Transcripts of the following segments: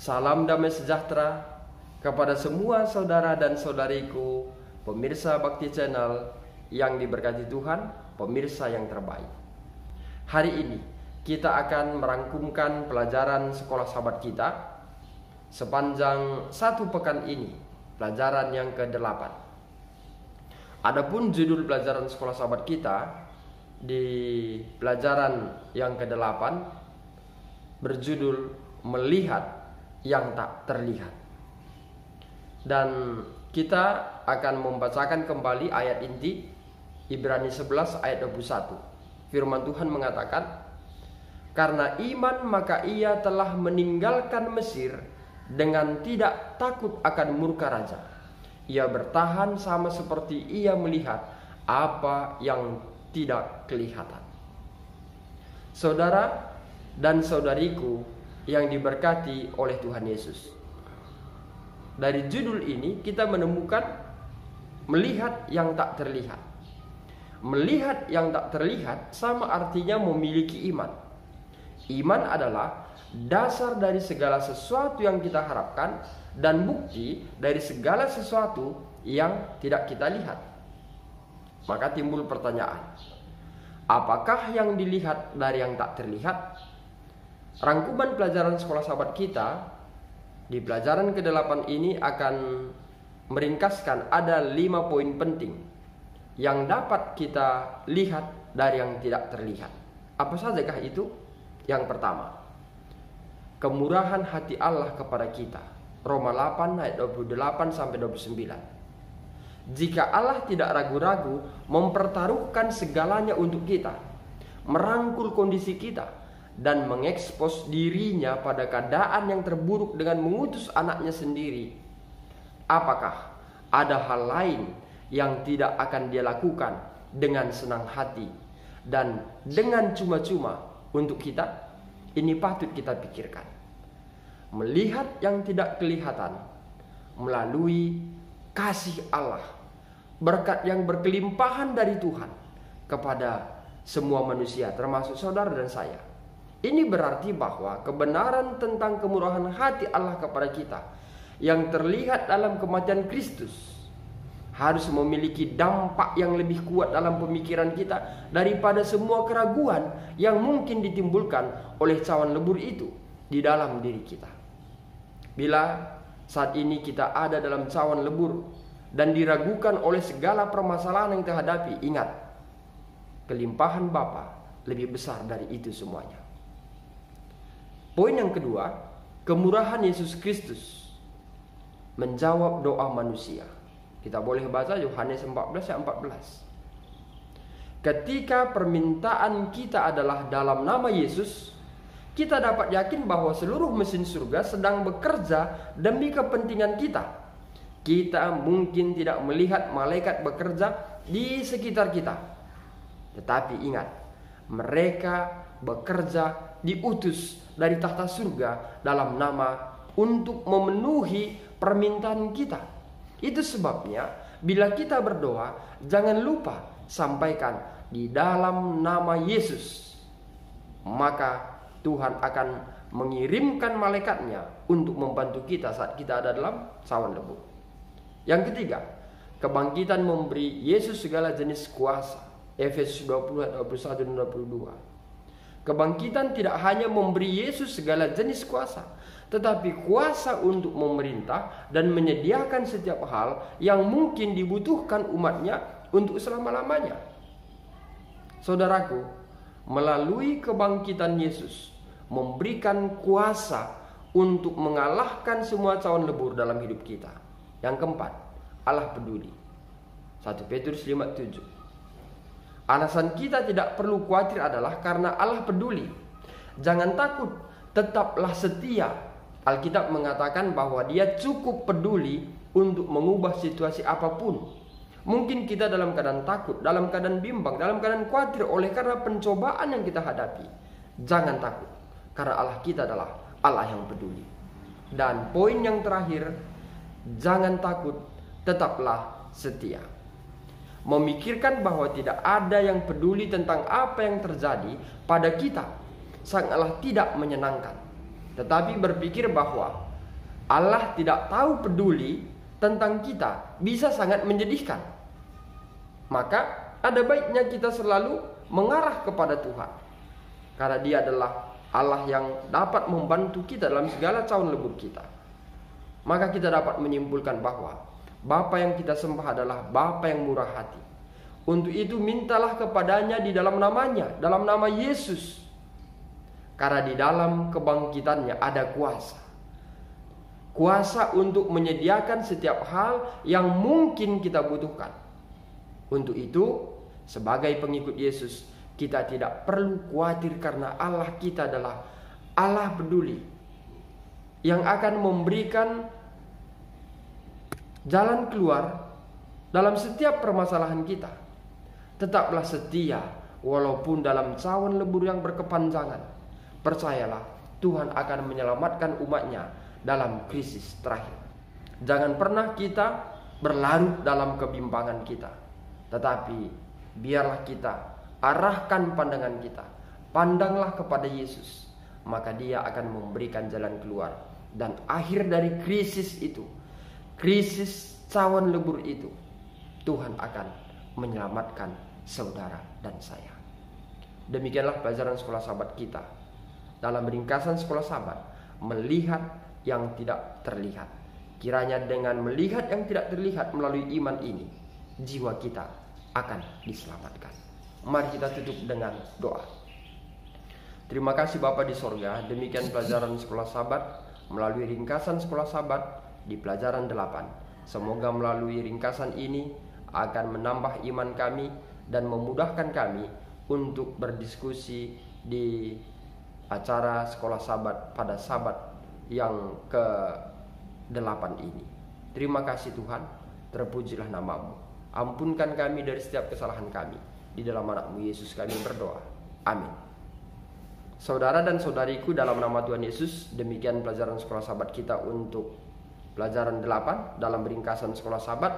Salam damai sejahtera kepada semua saudara dan saudariku, pemirsa Bakti Channel yang diberkati Tuhan, pemirsa yang terbaik. Hari ini kita akan merangkumkan pelajaran sekolah sahabat kita sepanjang satu pekan ini, pelajaran yang ke-8. Adapun judul pelajaran sekolah sahabat kita di pelajaran yang ke-8 berjudul Melihat yang tak terlihat. Dan kita akan membacakan kembali ayat inti Ibrani 11 ayat 21. Firman Tuhan mengatakan, "Karena iman maka ia telah meninggalkan Mesir dengan tidak takut akan murka raja. Ia bertahan sama seperti ia melihat apa yang tidak kelihatan." Saudara dan saudariku yang diberkati oleh Tuhan Yesus, dari judul ini kita menemukan melihat yang tak terlihat. Melihat yang tak terlihat sama artinya memiliki iman. Iman adalah dasar dari segala sesuatu yang kita harapkan dan bukti dari segala sesuatu yang tidak kita lihat. Maka timbul pertanyaan, apakah yang dilihat dari yang tak terlihat? Rangkuman pelajaran sekolah sahabat kita di pelajaran ke-8 ini akan meringkaskan ada 5 poin penting yang dapat kita lihat dari yang tidak terlihat. Apa sajakah itu? Yang pertama, kemurahan hati Allah kepada kita. Roma 8 ayat 28 sampai 29. Jika Allah tidak ragu-ragu mempertaruhkan segalanya untuk kita, merangkul kondisi kita, dan mengekspos dirinya pada keadaan yang terburuk dengan mengutus anaknya sendiri, apakah ada hal lain yang tidak akan dia lakukan dengan senang hati dan dengan cuma-cuma untuk kita? Ini patut kita pikirkan. Melihat yang tidak kelihatan melalui kasih Allah, berkat yang berkelimpahan dari Tuhan kepada semua manusia, termasuk saudara dan saya. Ini berarti bahwa kebenaran tentang kemurahan hati Allah kepada kita yang terlihat dalam kematian Kristus harus memiliki dampak yang lebih kuat dalam pemikiran kita daripada semua keraguan yang mungkin ditimbulkan oleh cawan lebur itu di dalam diri kita. Bila saat ini kita ada dalam cawan lebur dan diragukan oleh segala permasalahan yang kita hadapi, ingat, kelimpahan Bapa lebih besar dari itu semuanya. Poin yang kedua, kemurahan Yesus Kristus menjawab doa manusia. Kita boleh baca Yohanes 14 ayat 14. Ketika permintaan kita adalah dalam nama Yesus, kita dapat yakin bahwa seluruh mesin surga sedang bekerja demi kepentingan kita. Kita mungkin tidak melihat malaikat bekerja di sekitar kita, tetapi ingat, mereka bekerja diutus dari tahta surga dalam nama untuk memenuhi permintaan kita. Itu sebabnya bila kita berdoa, jangan lupa sampaikan di dalam nama Yesus. Maka Tuhan akan mengirimkan malaikatnya untuk membantu kita saat kita ada dalam cawan lebur. Yang ketiga, kebangkitan memberi Yesus segala jenis kuasa. Efesus 20 ayat 21 dan 22. Kebangkitan tidak hanya memberi Yesus segala jenis kuasa, tetapi kuasa untuk memerintah dan menyediakan setiap hal yang mungkin dibutuhkan umatnya untuk selama-lamanya. Saudaraku, melalui kebangkitan Yesus memberikan kuasa untuk mengalahkan semua cawan lebur dalam hidup kita. Yang keempat, Allah peduli. 1 Petrus 5:7. Alasan kita tidak perlu khawatir adalah karena Allah peduli. Jangan takut, tetaplah setia. Alkitab mengatakan bahwa Dia cukup peduli untuk mengubah situasi apapun. Mungkin kita dalam keadaan takut, dalam keadaan bimbang, dalam keadaan khawatir oleh karena pencobaan yang kita hadapi. Jangan takut, karena Allah kita adalah Allah yang peduli. Dan poin yang terakhir, jangan takut, tetaplah setia. Memikirkan bahwa tidak ada yang peduli tentang apa yang terjadi pada kita sangatlah tidak menyenangkan. Tetapi berpikir bahwa Allah tidak tahu peduli tentang kita bisa sangat menyedihkan. Maka ada baiknya kita selalu mengarah kepada Tuhan, karena Dia adalah Allah yang dapat membantu kita dalam segala cawan lebur kita. Maka kita dapat menyimpulkan bahwa Bapa yang kita sembah adalah Bapa yang murah hati. Untuk itu mintalah kepadanya di dalam namanya, dalam nama Yesus. Karena di dalam kebangkitannya ada kuasa. Kuasa untuk menyediakan setiap hal yang mungkin kita butuhkan. Untuk itu, sebagai pengikut Yesus, kita tidak perlu khawatir karena Allah kita adalah Allah peduli, yang akan memberikan jalan keluar dalam setiap permasalahan kita. Tetaplah setia walaupun dalam cawan lebur yang berkepanjangan. Percayalah, Tuhan akan menyelamatkan umatnya dalam krisis terakhir. Jangan pernah kita berlarut dalam kebimbangan kita, tetapi biarlah kita arahkan pandangan kita, pandanglah kepada Yesus, maka Dia akan memberikan jalan keluar. Dan akhir dari krisis itu, krisis cawan lebur itu, Tuhan akan menyelamatkan saudara dan saya. Demikianlah pelajaran sekolah sahabat kita. Dalam ringkasan sekolah sahabat, melihat yang tidak terlihat. Kiranya dengan melihat yang tidak terlihat melalui iman ini, jiwa kita akan diselamatkan. Mari kita tutup dengan doa. Terima kasih Bapa di sorga. Demikian pelajaran sekolah sahabat melalui ringkasan sekolah sahabat di pelajaran 8. Semoga melalui ringkasan ini akan menambah iman kami dan memudahkan kami untuk berdiskusi di acara sekolah sahabat pada sahabat yang ke-8 ini. Terima kasih Tuhan, terpujilah nama-Mu. Ampunkan kami dari setiap kesalahan kami. Di dalam anak-Mu Yesus kami berdoa. Amin. Saudara dan saudariku, dalam nama Tuhan Yesus, demikian pelajaran sekolah sahabat kita untuk pelajaran 8 dalam ringkasan sekolah sahabat.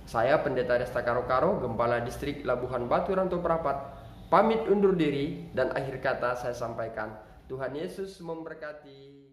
Saya Pendeta Resta Karo-Karo, Gembala Distrik Labuhan Batu Ranto Prapat, pamit undur diri, dan akhir kata saya sampaikan, Tuhan Yesus memberkati.